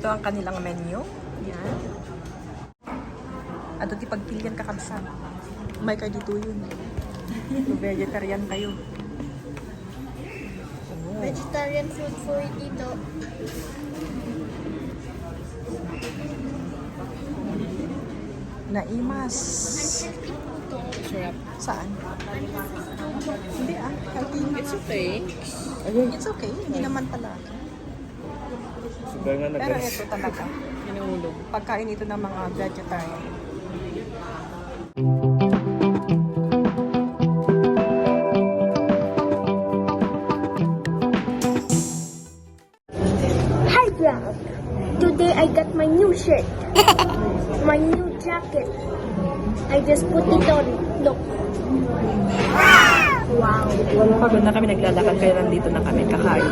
Ito ang kanilang menu. Yan. At ito pagpilian kakabsa. May kayo dito yun. Vegetarian kayo. Vegetarian food for dito. Naimas. Unhealthy po to. Sarap. Saan? Hindi healthy. It's okay. It's okay. Hindi naman pala. Sugar nga na Pero guys. ito talaga. Pinahulog. Pagkain ito ng mga vegetarian. Hi vlog! Today I got my new shirt. My new jacket. I just put it on. Look. Wow. Pagod na kami, naglalakad kaya nandito na kami kakain.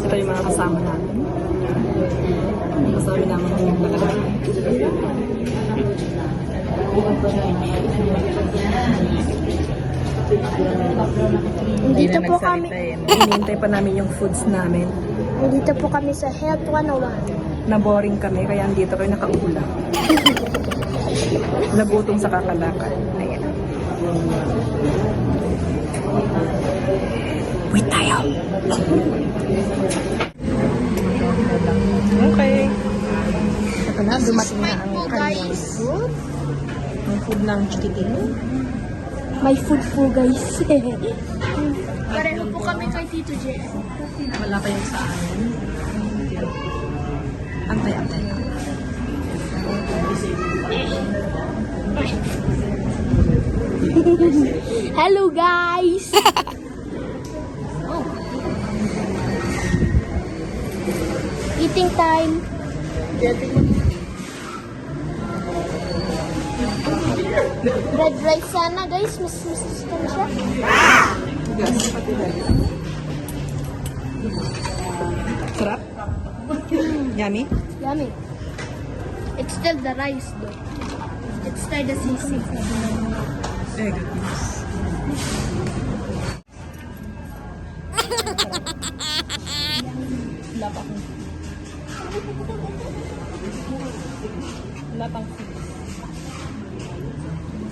Ito yung mga kasama namin. Kasama namin yung nakalakad. Dito po kami. Hinihintay pa namin yung foods namin. Dito po kami sa Health 101. Na boring kami, kaya andito kayo nakaula. Nagutom sa kakalakad. Ayan. Wait tayo. Okay. Ito na, dumating na ang kanyang food. Ang food ng chikiting. My food po guys. Pareho po kami kay Tito J. Wala pa yung sa amin. Antay-antay lang. Hello guys! Eating time. Red rice sana guys. Mas kami siya. Sarap? Yummy? Yummy. It's still the rice though. It's still the sisig. Eh, goodness. Wala pa akong wala pang food.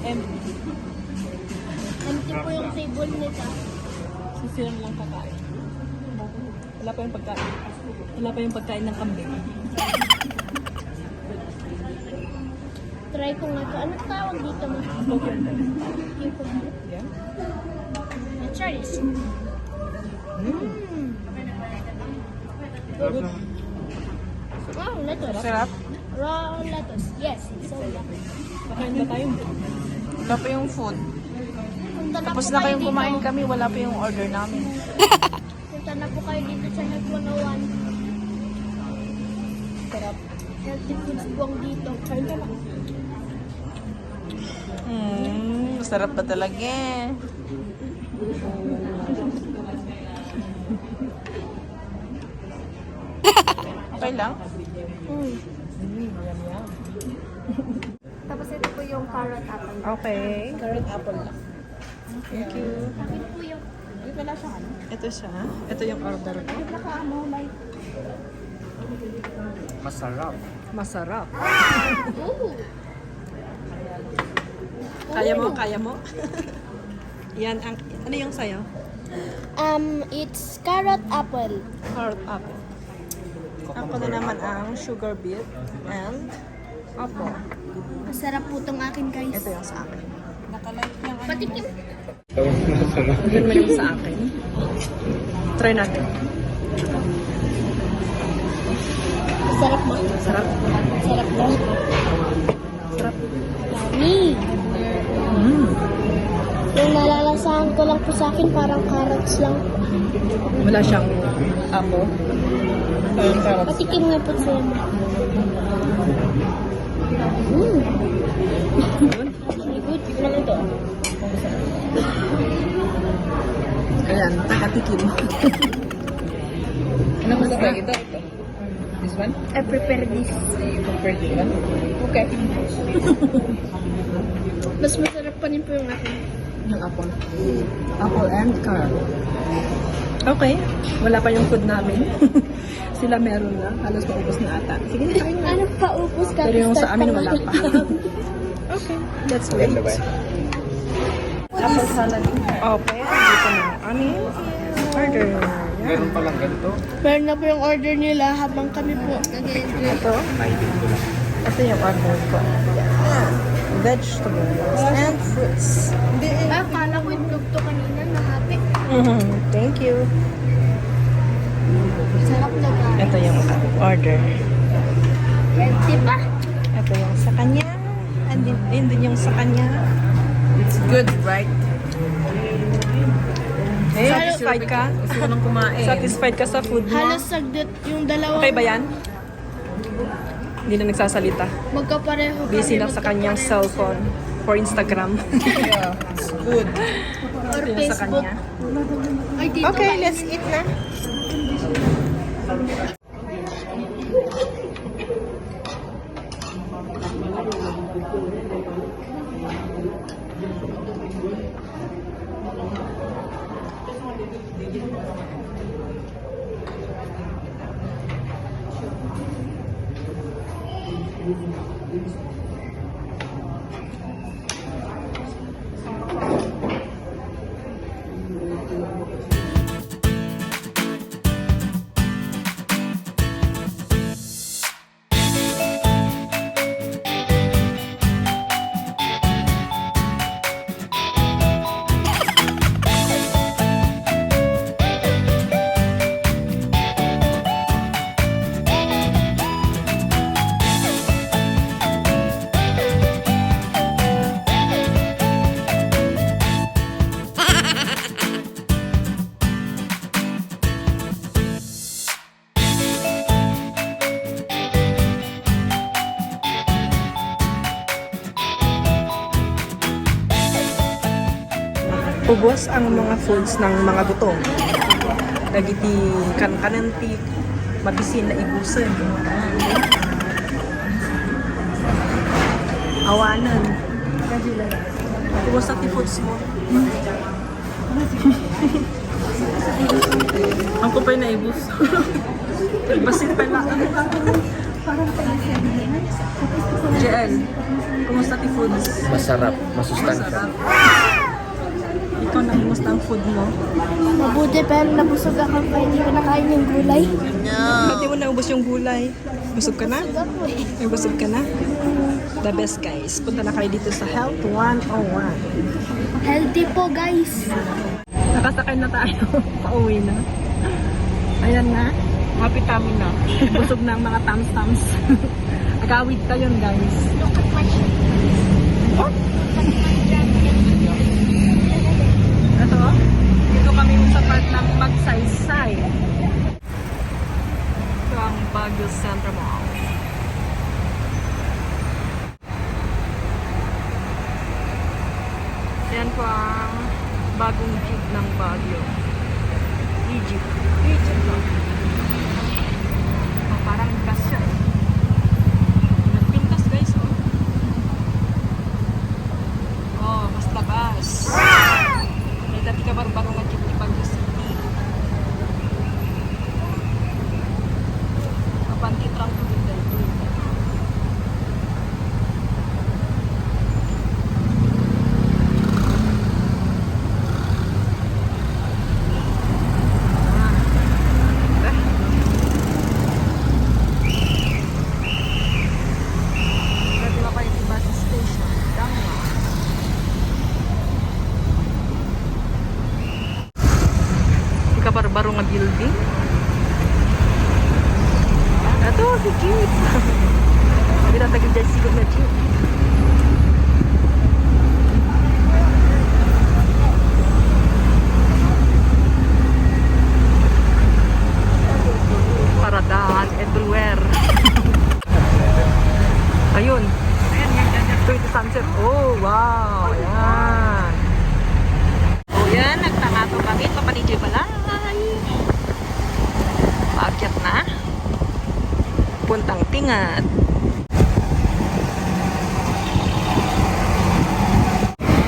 Empty. Empty po yung table nito. Sisiram lang kakain. Wala pa yung pagkain. Wala pa yung pagkain ng kambing. Try ko nga ito. Ano tawag dito mo? Yung po. Yeah? Let's try this. Good. Wow, lettuce. Sarap? Raw lettuce. Yes. So, Kakain ba tayo? Wala pa yung food. punta na Tapos po na kayo kayong dito. kumain kami, wala pa yung order namin. Punta na po kayo dito sa Health 101. Sarap. Healthy foods po ang dito. Kain ka na. Sarap ba talaga? Okay lang? Tapos ito po yung carrot apple. Okay. Carrot apple lang. Thank you. Tapos po yung Wala siya ano? Ito siya. Ito yung order ko. like Masarap. Masarap. ooh. Kaya mo? Kaya mo? Yan ang... Ano yung sayo? It's carrot apple. Carrot apple. Ako na naman ang sugar beet and apple. Masarap po itong akin guys. Ito yung sa akin. Nakalight lang. Patikim. Masarap. Ito naman yung sa akin. Try natin. Masarap mo. Sarap. Masarap mo. Sarap. Yummy. Yung nalalasahan ko lang po sa akin parang carrots lang. Wala siyang apple. Ayun, carrot. Patikim nga po siya. Good. Lang ito. Ayan, takatikim. Ano mas ba ito? Ito. This one? I prepare this. Compared to one? Okay. Mas masarap pa rin po yung akin. Yung apple. Apple and carrot. Okay. Wala pa yung food namin. Sila meron na. Halos maubos na ata. Sige na, kain na. Ano pa upos ka? Pero yung sa amin wala pa. Okay. Let's wait. Maganda ba? Apple salad. Okay. Dito na. Amin. Order. Meron palang ganito. Meron na po yung order nila habang kami po nag-enjoy. Ito. Naibig ko lang. Ito yung order ko. Yan. Vegetables and fruits. Kala ko itlog to kanina, nahati. Thank you. Sarap na ba? Ito yung order. Healthy pa. Ito yung sa kanya. And din yung sa kanya. It's good, right? Eh, Satisfied ka? Gusto ko nang kumain. Satisfied ka sa food mo? Halos saglit yung dalawa. Okay ba yan? Hindi na nagsasalita. Magkapareho kami. Busy lang sa kanyang cellphone for Instagram. Yeah, it's good. Or Ito yung sa Facebook. kanya. Ay, dito Okay, kainin. let's eat na. Ubos ang mga foods ng mga gutom. Dagiti kankananti, mabisin na ibusan. Awanan. Ubos na ti foods mo. Ang kupay na ibus. Basit pala. JL, kumusta ti foods? Masarap, masustansya. Ikaw na kumusta ang food mo? Mabuti pero nabusog ako kaya hindi ko nakain yung gulay. Ba't di mo naubos yung gulay? Busog ka na? May busog ka na? The best guys. Punta na kayo dito sa Health 101. Healthy po guys. Nakasakay na tayo. Pauwi na. Ayan na. Happy tummy na. Busog na ang mga tams-tams. Agawid ka yun guys. Look at my shirt. Oh! Ito, dito kami sa part ng Magsaysay. Ito ang Baguio Central Mall. Yan po ang bagong jeep ng Baguio. Egypt. Egypt lang. Oh, parang gas siya eh. Nagpintas guys oh. Oh, basta bas. May dati ka barbaro nga jeep ni Baguio City. Kapantitrang ko din dahil. Barbaro nga building. Ito, si jeep. Sabi na tagil dyan sigod na jeep. Paradahan everywhere. Ayun. Ito yung sunset. Oh, wow. Ayan. Oh, yan. Nagtangato kami. Papanijay pala. Paakyat na. Puntang Tingat.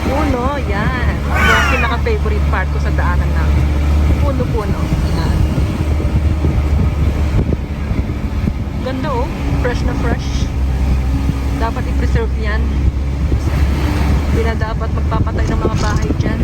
Puno, yan. Yung pinaka-favorite part ko sa daanan namin. puno-puno. Ayan. Ganda oh. Fresh na fresh. Dapat i-preserve yan. Hindi na dapat magpapatay ng mga bahay dyan.